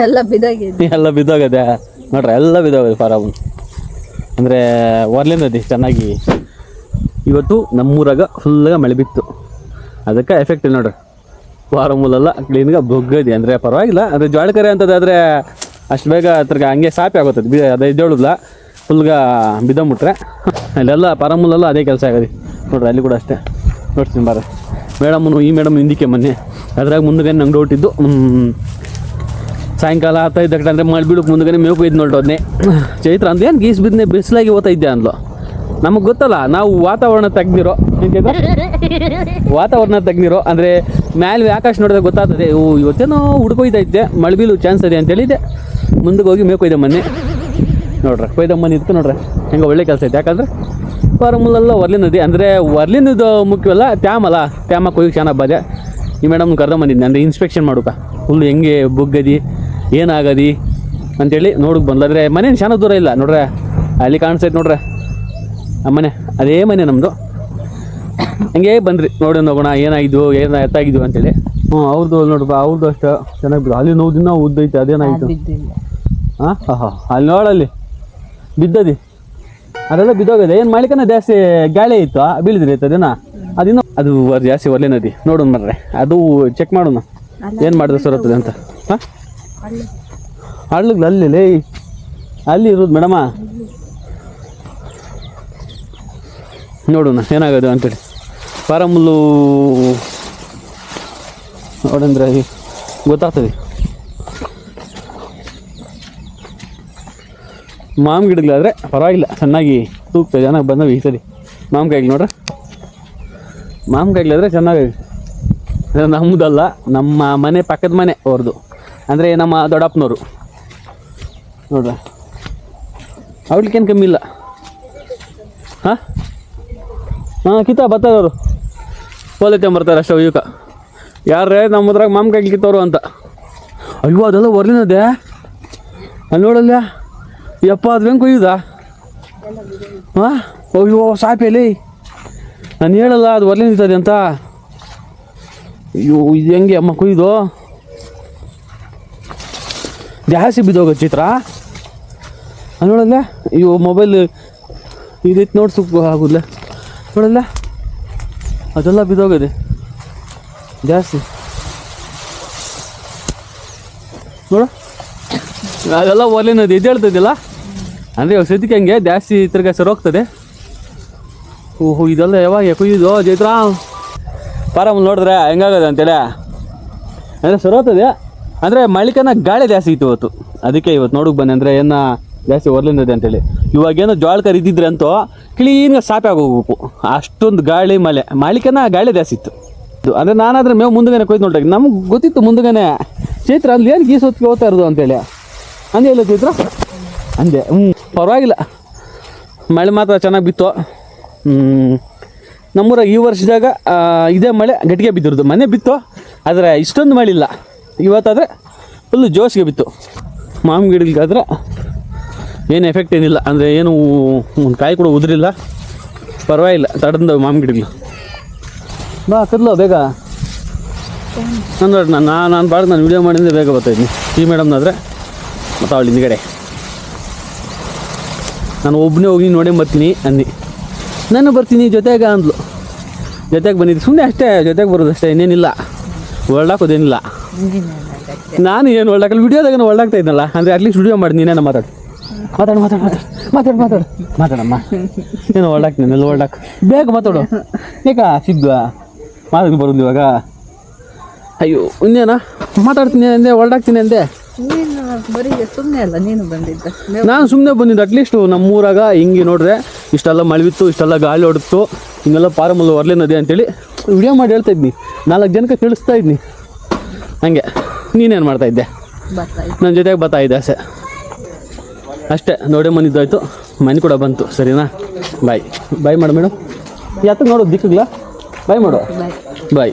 ಎಲ್ಲ ಬಿದ್ದೋಗದೆ ನೋಡ್ರಿ, ಎಲ್ಲ ಬಿದ್ದೋಗದೆ ಫಾರಮ್. ಅಂದರೆ ಒರ್ಲಿ ನದಿ ಚೆನ್ನಾಗಿ ಇವತ್ತು ನಮ್ಮೂರಾಗ ಫುಲ್ಲಾಗ ಮಳೆ ಬಿತ್ತು, ಅದಕ್ಕೆ ಎಫೆಕ್ಟ್ ಇಲ್ಲ ನೋಡ್ರಿ. ಫಾರಮುಲೆಲ್ಲ ಕ್ಲೀನ್ಗೆ ಬೊಗ್ಗದಿ, ಅಂದರೆ ಪರವಾಗಿಲ್ಲ. ಅಂದರೆ ಜ್ವಾಳಕರೆ ಅಂತದಾದರೆ ಅಷ್ಟು ಬೇಗ ಅದ್ರಾಗ ಹಂಗೆ ಸಾಪಿ ಆಗೋತದೆ. ಅದು ಇದ್ದೇಳುದಿಲ್ಲ, ಫುಲ್ಗ ಬಿದ್ದೋಗ್ಬಿಟ್ರೆ. ಅಲ್ಲೆಲ್ಲ ಫಾರಮುಲೆಲ್ಲ ಅದೇ ಕೆಲಸ ಆಗೋದು ನೋಡ್ರಿ. ಅಲ್ಲಿ ಕೂಡ ಅಷ್ಟೇ ನೋಡ್ತೀನಿ ಬಾರ ಮೇಡಮ್ನು, ಈ ಮೇಡಮ್ ಹಿಂದಿಕ್ಕೆ ಮೊನ್ನೆ ಅದ್ರಾಗ ಮುಂದೆಗೇ ನಂಗೆ ಡೌಟ್ ಇದ್ದು. ಸಾಯಂಕಾಲ 5 ಗಂಟೆ ಅಂದರೆ ಮಳೆ ಬೀಳಕ್ಕೆ ಮುಂದೆಗೇ ಮೇವು ಇದ್ದು ನೋಡೋದನ್ನೇ. ಚೈತ್ರ ಅಂದ್ರೆ ಏನು ಗೀಸ್ ಬಿದ್ದನೆ ಬಿಸಿಲಾಗಿ ಓದ್ತಾ ಇದ್ದೆ ಅಂದ್ಲು. ನಮಗೆ ಗೊತ್ತಲ್ಲ, ನಾವು ವಾತಾವರಣ ತೆಗ್ದಿರೋ ಅಂದರೆ ಮೇಲೆ ಆಕಾಶ ನೋಡಿದ್ರೆ ಗೊತ್ತಾಗ್ತದೆ. ಇವತ್ತೇನೋ ಹುಡ್ಕೊಯ್ತಾ ಇದ್ದೆ, ಮಳೆ ಬೀಳು ಚಾನ್ಸ್ ಇದೆ ಅಂತೇಳಿದ್ದೆ. ಮುಂದಕ್ಕೆ ಹೋಗಿ ಮೇವು ಕೊಯ್ದೆ ಮೊನ್ನೆ ನೋಡ್ರಿ. ಕೊಯ್ದಮ್ಮನ ಇತ್ತು ನೋಡ್ರಿ, ಹೆಂಗೆ ಒಳ್ಳೆ ಕೆಲಸ ಐತೆ. ಯಾಕಂದರೆ ಫಾರಮುಲೆಲ್ಲ ಒರ್ಲಿ ನದಿ, ಅಂದರೆ ಒರ್ಲಿ ನದಿ ಮುಖ್ಯವಲ್ಲ, ತ್ಯಾಮ ಕೊಯ್ಗೆ ಚೆನ್ನಾಗಿ ಬಾದೆ. ಈ ಮೇಡಮ್ ಕರ್ಕೊಂಬಂದಿದ್ದೆ, ಅಂದರೆ ಇನ್ಸ್ಪೆಕ್ಷನ್ ಮಾಡೋಕೆ ಫುಲ್ ಹೆಂಗೆ ಬುಗ್ಗದಿ ಏನಾಗದಿ ಅಂತೇಳಿ ನೋಡಕ್ಕೆ ಬಂದ್ರೆ. ಮನೇನು ಚೆನ್ನಾಗಿ ದೂರ ಇಲ್ಲ ನೋಡ್ರೆ, ಅಲ್ಲಿ ಕಾಣಿಸ್ತೈತೆ ನೋಡ್ರೆ ಆ ಮನೆ, ಅದೇ ಮನೆ ನಮ್ಮದು. ಹಂಗೆ ಬಂದ್ರಿ ನೋಡಿ ಹೋಗೋಣ ಏನಾಗಿದ್ವು, ಎತ್ತಾಗಿದ್ವು ಅಂತೇಳಿ. ಅವ್ರದ್ದು ನೋಡ್ರಿ, ಅವ್ರದ್ದು ಅಷ್ಟೇ ಚೆನ್ನಾಗಿ ಅಲ್ಲಿ ನೋವು ದಿನ ಉದ್ದೈತೆ. ಅದೇನಾಗಿತ್ತು ಅಲ್ಲಿ ನೋಡಲ್ಲಿ ಬಿದ್ದದಿ, ಅದೆಲ್ಲ ಬಿದ್ದೋಗದೆ. ಏನು ಮಾಡಿಕನ ಜಾಸ್ತಿ ಗಾಳಿ ಇತ್ತು, ಬೀಳಿದ್ರಿ ಆಯ್ತು ಅದೇನ. ಅದಿನ್ನೂ ಅದು ಜಾಸ್ತಿ ಒರ್ಲಿ ನದಿ ನೋಡೋಣ ಬರ್ರೆ, ಅದು ಚೆಕ್ ಮಾಡೋಣ ಏನು ಮಾಡಿದ್ರೆ ಸರತ್ತದೆ ಅಂತ. ಹಾಂ, ಹಳ್ಳಗ್ಲ ಅಲ್ಲಿ ಇರೋದು ಮೇಡಮ, ನೋಡೋಣ ಏನಾಗೋದು ಅಂತೇಳಿ. ಫಾರಮುಲ್ಲು ನೋಡಂದ್ರೆ ಗೊತ್ತಾಗ್ತದೆ. ಮಾವಿನ ಗಿಡಗಳಾದರೆ ಪರವಾಗಿಲ್ಲ, ಚೆನ್ನಾಗಿ ತೂಗ್ತದೆ, ಚೆನ್ನಾಗಿ ಬಂದವು ಈ ಸರಿ. ಮಾವಿನಕಾಯಿಗಳು ನೋಡ್ರಿ, ಮಾವಿನಕಾಯಿಗಳಾದರೆ ಚೆನ್ನಾಗಿ. ನಮ್ಮದಲ್ಲ, ನಮ್ಮ ಮನೆ ಪಕ್ಕದ ಮನೆ ಅವ್ರದ್ದು, ಅಂದರೆ ನಮ್ಮ ದೊಡ್ಡಪ್ಪನವರು ನೋಡ್ರಿ. ಅವ್ಳಿಗೇನು ಕಮ್ಮಿ ಇಲ್ಲ. ಹಾಂ ಕಿತ್ತ ಬರ್ತಾರವರು, ಪೋಲೈತೆ ಬರ್ತಾರೆ ಅಷ್ಟೇ. ಇವಕ್ಕೆ ಯಾರೇ ನಮ್ಮದ್ರಾಗ ಮಾವಿನಕಾಯಿ ಕಿತ್ತವರು ಅಂತ. ಅಯ್ಯೋ ಅದೆಲ್ಲ ಒರ್ಲಿನದೆ ಅಲ್ಲಿ ನೋಡಲ್ಲ ಯಪ್ಪ, ಅದು ಹೆಂಗೆ ಕೊಯ್ಯುದಾ? ಹಾಂ, ಅಯ್ಯೋ ಸಾಪೇಲಿ, ನಾನು ಹೇಳಲ್ಲ ಅದು ಒರ್ಲಿ ನಿಂತದೆ ಅಂತ. ಅಯ್ಯೋ ಇದು ಹೆಂಗೆ ಅಮ್ಮ ಕೊಯ್ದು ಜಾಸ್ತಿ ಬಿದ್ದೋಗ ಚಿತ್ರ. ಅಲ್ಲಿ ನೋಡಲ್ಲ, ಅಯ್ಯೋ ಮೊಬೈಲ್ ಇದೈತೆ ನೋಡ್ಸು ಆಗುದಿಲ್ಲ ನೋಡಲ್ಲ, ಅದೆಲ್ಲ ಬಿದ್ದೋಗದೆ ಜಾಸ್ತಿ ನೋಡು. ಅದೆಲ್ಲ ಒರ್ಲಿನದು ಎದ್ದೇಳ್ತದಿಲ್ಲ, ಅಂದರೆ ಇವಾಗ ಸದ್ಯಕ್ಕೆ ಹಂಗೆ ಜಾಸ್ತಿ ತಿರ್ಗ ಸರೋಗ್ತದೆ. ಓಹೋ ಇದೆಲ್ಲ ಯಾವಾಗ ಕೊಯ್ಯುದು ಚೈತ್ರ? ಫಾರಮ್ ನೋಡಿದ್ರೆ ಹೆಂಗಾಗದೆ ಅಂತೇಳಿ, ಅಂದರೆ ಸರೋಗ್ತದೆ. ಅಂದರೆ ಮಳಿಕನ ಗಾಳಿ ಜಾಸ್ತಿ ಇತ್ತು ಇವತ್ತು, ಅದಕ್ಕೆ ಇವತ್ತು ನೋಡಕ್ಕೆ ಬನ್ನಿ. ಅಂದರೆ ಏನು ಜಾಸ್ತಿ ಒರ್ಲಿನದೆ ಅಂತೇಳಿ. ಇವಾಗೇನೋ ಜ್ವಾಳಕರ್ ಇದ್ದಿದ್ರೆ ಅಂತೂ ಕ್ಲೀನಾಗಿ ಸಾಪಿ ಆಗೋಗ್ಬೇಕು, ಅಷ್ಟೊಂದು ಗಾಳಿ ಮಳಿಕನ ಗಾಳಿ ಜಾಸ್ತಿ ಇತ್ತು. ಅಂದರೆ ನಾನಾದರೆ ಮೇವು ಮುಂದೆಗೇ ಕೊಯ್ದು ನೋಡ್ರಿ, ನಮ್ಗೆ ಗೊತ್ತಿತ್ತು ಮುಂದೆಗೇ. ಚೈತ್ರ ಅಲ್ಲಿ ಏನು ಗೀಸ್ ಹೊತ್ತಿಗೆ ಹೋಗ್ತಾ ಇರೋದು ಅಂತೇಳಿ ಅಂದೇ ಇಲ್ಲ ಚೈತ್ರ ಅಂದೆ. ಪರವಾಗಿಲ್ಲ, ಮಳೆ ಮಾತ್ರ ಚೆನ್ನಾಗಿ ಬಿತ್ತು. ನಮ್ಮೂರಾಗ ಈ ವರ್ಷದಾಗ ಇದೇ ಮಳೆ ಗಟ್ಟಿಗೆ ಬಿದ್ದಿರೋದು. ಮನೆ ಬಿತ್ತು, ಆದರೆ ಇಷ್ಟೊಂದು ಮಳೆ ಇಲ್ಲ. ಇವತ್ತಾದರೆ ಫುಲ್ಲು ಜೋಶಿಗೆ ಬಿತ್ತು. ಮಾವಿನ ಗಿಡಗಾದ್ರೆ ಏನು ಎಫೆಕ್ಟ್ ಏನಿಲ್ಲ, ಅಂದರೆ ಏನು ಒಂದು ಕಾಯಿ ಕೂಡ ಉದುರಿಲ್ಲ, ಪರವಾಗಿಲ್ಲ. ತಡಂದು ಮಾವಿನ ಗಿಡಗಳು ಬಾ ಕದ್ಲು ಬೇಗ. ನಾನು ನೋಡಿ ನಾನು ಬಾರ್ದು ನಾನು ವೀಡಿಯೋ ಮಾಡಿದ್ರೆ ಬೇಗ ಬರ್ತಾಯಿದ್ದೀನಿ. ಈ ಮೇಡಮ್ನಾದರೆ ಮತ್ತು ಅವಳು ಹಿಂದ್ಗಡೆ. ನಾನು ಒಬ್ಬನೇ ಹೋಗಿ ನೋಡೇ ಬರ್ತೀನಿ ಅಂದು. ನಾನು ಬರ್ತೀನಿ ಜೊತೆಗೆ ಅಂದ್ಲು. ಜೊತೆಗೆ ಬಂದಿದ್ದು ಸುಮ್ಮನೆ ಅಷ್ಟೇ, ಜೊತೆಗೆ ಬರೋದು ಅಷ್ಟೇ, ಇನ್ನೇನಿಲ್ಲ. ಹೊರಡಾಕೋದೇನಿಲ್ಲ. ನಾನು ಏನು ಹೊರಡಾಕಲ್ಲ, ವಿಡಿಯೋದಾಗ ಹೊರಡಾಗ್ತಾ ಇದ್ನಲ್ಲ, ಅಂದರೆ ಅಟ್ಲೀಸ್ಟ್ ವಿಡಿಯೋ ಮಾಡಿ ನೀನೇನ ಮಾತಾಡಮ್ಮ. ಏನು ಹೊರಡಾಕ್ತೀನಿ, ಎಲ್ಲ ಹೊರಡಾಕ ಬೇಗ ಮಾತಾಡು. ಏಕ ಸಿದ್ದು ಮಾತಾಡಿ ಬರೋದು ಇವಾಗ. ಅಯ್ಯೋ ಇನ್ನೇನ ಮಾತಾಡ್ತೀನಿ ಅಂದೆ, ಹೊರಡಾಕ್ತೀನಿ ಅಂದೆ. ಸುಮ್ಮನೆ ಅಲ್ಲ ನೀನು ಬಂದಿದ್ದ? ನಾನು ಸುಮ್ಮನೆ ಬಂದಿದ್ದು. ಅಟ್ಲೀಸ್ಟು ನಮ್ಮೂರಾಗ ಹಿಂಗೆ ನೋಡ್ರೆ ಇಷ್ಟೆಲ್ಲ ಮಳೆ ಬಿತ್ತು, ಇಷ್ಟೆಲ್ಲ ಗಾಳಿ ಹೊಡಿತು, ಹಿಂಗೆಲ್ಲ ಫಾರಮಲ್ಲಿ ಒರ್ಲಿ ನದಿ ಅಂತೇಳಿ ವಿಡಿಯೋ ಮಾಡಿ ಹೇಳ್ತಾ ಇದ್ನಿ, 4 ಜನಕ್ಕೆ ತಿಳಿಸ್ತಾ ಇದ್ನಿ. ಹಂಗೆ ನೀನೇನು ಮಾಡ್ತಾಯಿದ್ದೆ? ನನ್ನ ಜೊತೆಗೆ ಬರ್ತಾಯಿದ್ದೆ ಅಷ್ಟೇ. ನೋಡಿ ಬಂದಿದ್ದಾಯ್ತು, ಮನೆ ಕೂಡ ಬಂತು. ಸರಿನಾ? ಬಾಯ್ ಮಾಡು ಮೇಡಮ್. ಯಾತಕ್ಕೆ ನೋಡೋದು ದಿಕ್ಕಗ್ಲಾ? ಬಾಯ್ ಮಾಡು. ಬಾಯ್.